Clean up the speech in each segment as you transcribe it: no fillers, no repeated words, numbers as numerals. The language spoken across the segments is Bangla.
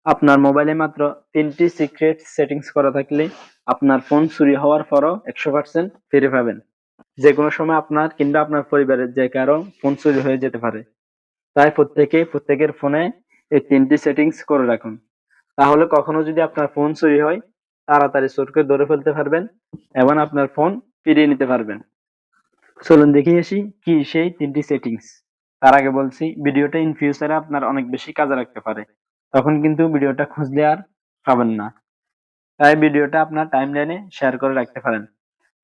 আপনার মোবাইলে মাত্র ৩টি সিক্রেট সেটিংস করা থাকলে আপনার ফোন চুরি হওয়ার পরও ১০০% ফিরে পাবেন। যেকোনো সময় আপনার কিংবা আপনার পরিবারের যে কারো ফোন চুরি হয়ে যেতে পারে। তাই প্রত্যেকের ফোনে এই ৩টি সেটিংস করে রাখুন। তাহলে কখনো যদি আপনার ফোন চুরি হয়, তাড়াতাড়ি চোরকে ধরে ফেলতে পারবেন এবং আপনার ফোন ফিরিয়ে নিতে পারবেন। চলুন দেখে আসি কি সেই ৩টি সেটিংস। তার আগে বলছি, ভিডিওটা ইন ফিউচারে আপনার অনেক বেশি কাজে লাগতে পারে। তখন কিন্তু ভিডিওটা খুঁজলে আর পাবেন না। তাই ভিডিওটা আপনার টাইমলাইনে শেয়ার করে রাখতে পারেন।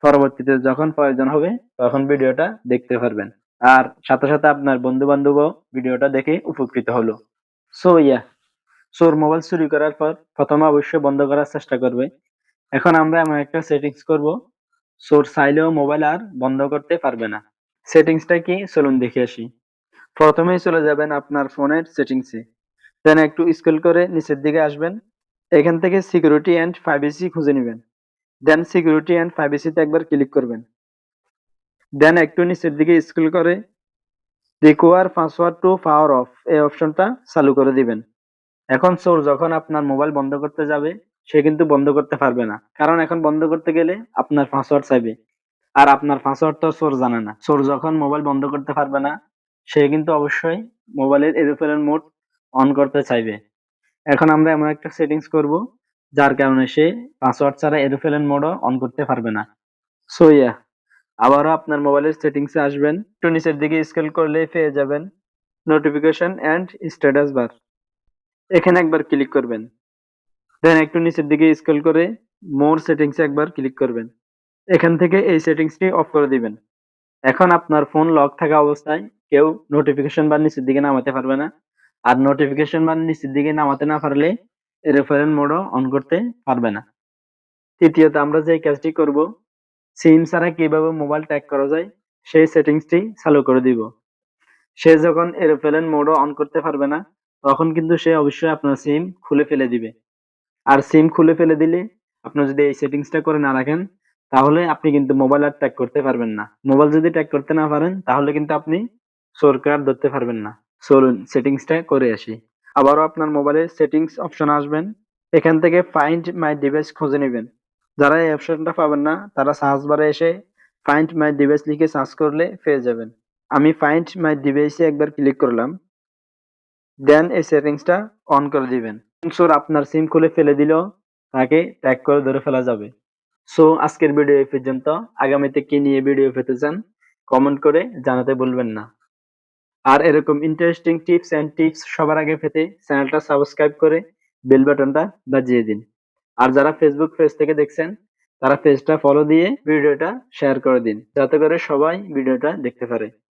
পরবর্তীতে যখন প্রয়োজন হবে তখন ভিডিওটা দেখতে পারবেন। আর সাথে আপনার বন্ধু-বান্ধবও ভিডিওটা দেখে উপকৃত হলো। সো চোর মোবাইল চুরি করার পর প্রথমে অবশ্যই বন্ধ করার চেষ্টা করবে। এখন আমরা এমন একটা সেটিংস করব, চোর চাইলেও মোবাইল আর বন্ধ করতে পারবে না। সেটিংসটা কি চলুন দেখে আসি। প্রথমেই চলে যাবেন আপনার ফোনের সেটিংসে। দেন একটু স্ক্রল করে নিচের দিকে আসবেন। এখান থেকে সিকিউরিটি অ্যান্ড প্রাইভেসি খুঁজে নিবেন। দেন সিকিউরিটি অ্যান্ড প্রাইভেসিতে একবার ক্লিক করবেন। দেন একটু নিচের দিকে স্ক্রল করে require password to power off এই অপশনটা চালু করে দিবেন। এখন চোর যখন আপনার মোবাইল বন্ধ করতে যাবে, সে কিন্তু বন্ধ করতে পারবে না। কারণ এখন বন্ধ করতে গেলে আপনার পাসওয়ার্ড চাইবে। আর আপনার পাসওয়ার্ড তো চোর জানে না। চোর যখন মোবাইল বন্ধ করতে পারবে না, সে কিন্তু অবশ্যই মোবাইলের এরোপ্লেন মোড অন করতে চাইবে। এখন আমরা এমন একটা সেটিংস করব, যার কারণে সে পাসওয়ার্ড ছাড়া এরোপ্লেন মোডও অন করতে পারবে না। সো আবারও আপনার মোবাইলের সেটিংসে আসবেন। একটু নিচের দিকে স্ক্রল করলে পেয়ে যাবেন নোটিফিকেশন এন্ড স্ট্যাটাস বার। এখানে একবার ক্লিক করবেন। দেন একটু নিচের দিকে স্ক্রল করে মোর সেটিংসে একবার ক্লিক করবেন। এখান থেকে এই সেটিংসটি অফ করে দিবেন। এখন আপনার ফোন লক থাকা অবস্থায় কেউ নোটিফিকেশন বার নিচের দিকে নামাতে পারবে না। আর নোটিফিকেশন বার নিচের দিকে নামাতে না পারলে এরোপ্লেন মোডও অন করতে পারবে না। তৃতীয়ত আমরা যে কাজটি করব, সিম ছাড়া কিভাবে মোবাইল ট্র্যাক করা যায় সেই সেটিংসটি চালু করে দিব। সে যখন এরোপ্লেন মোডও অন করতে পারবে না, তখন কিন্তু সে অবশ্যই আপনার সিম খুলে ফেলে দিবে। আর সিম খুলে ফেলে দিলে আপনি যদি এই সেটিংসটা করে না রাখেন, তাহলে আপনি কিন্তু মোবাইল আর ট্র্যাক করতে পারবেন না। মোবাইল যদি ট্র্যাক করতে না পারেন, তাহলে কিন্তু আপনি চোরকে আর ধরতে পারবেন না। চলুন সেটিংসটা করে আসি। আবারও আপনার মোবাইলের সেটিংস অপশনে আসবেন। এখান থেকে ফাইন্ড মাই ডিভাইস খুঁজে নেবেন। যারা এই অপশনটা পাবেন না, তারা সার্চ বারে এসে ফাইন্ড মাই ডিভাইস লিখে সার্চ করলে পেয়ে যাবেন। আমি ফাইন্ড মাই ডিভাইসে একবার ক্লিক করলাম। দেন এই সেটিংসটা অন করে দিবেন। চোর আপনার সিম খুলে ফেলে দিলেও তাকে ট্র্যাক করে ধরে ফেলা যাবে। সো আজকের ভিডিও এই পর্যন্ত। আগামীতে কি নিয়ে ভিডিও পেতে চান কমেন্ট করে জানাতে ভুলবেন না। আর এরকম ইন্টারেস্টিং টিপস এন্ড টিপস সবার আগে পেতে চ্যানেলটা সাবস্ক্রাইব করে বেল বাটনটা বাজিয়ে দিন। আর যারা ফেসবুক পেজ থেকে দেখছেন, তারা পেজটা ফলো দিয়ে ভিডিওটা শেয়ার করে দিন, যাতে করে সবাই ভিডিওটা দেখতে পারে।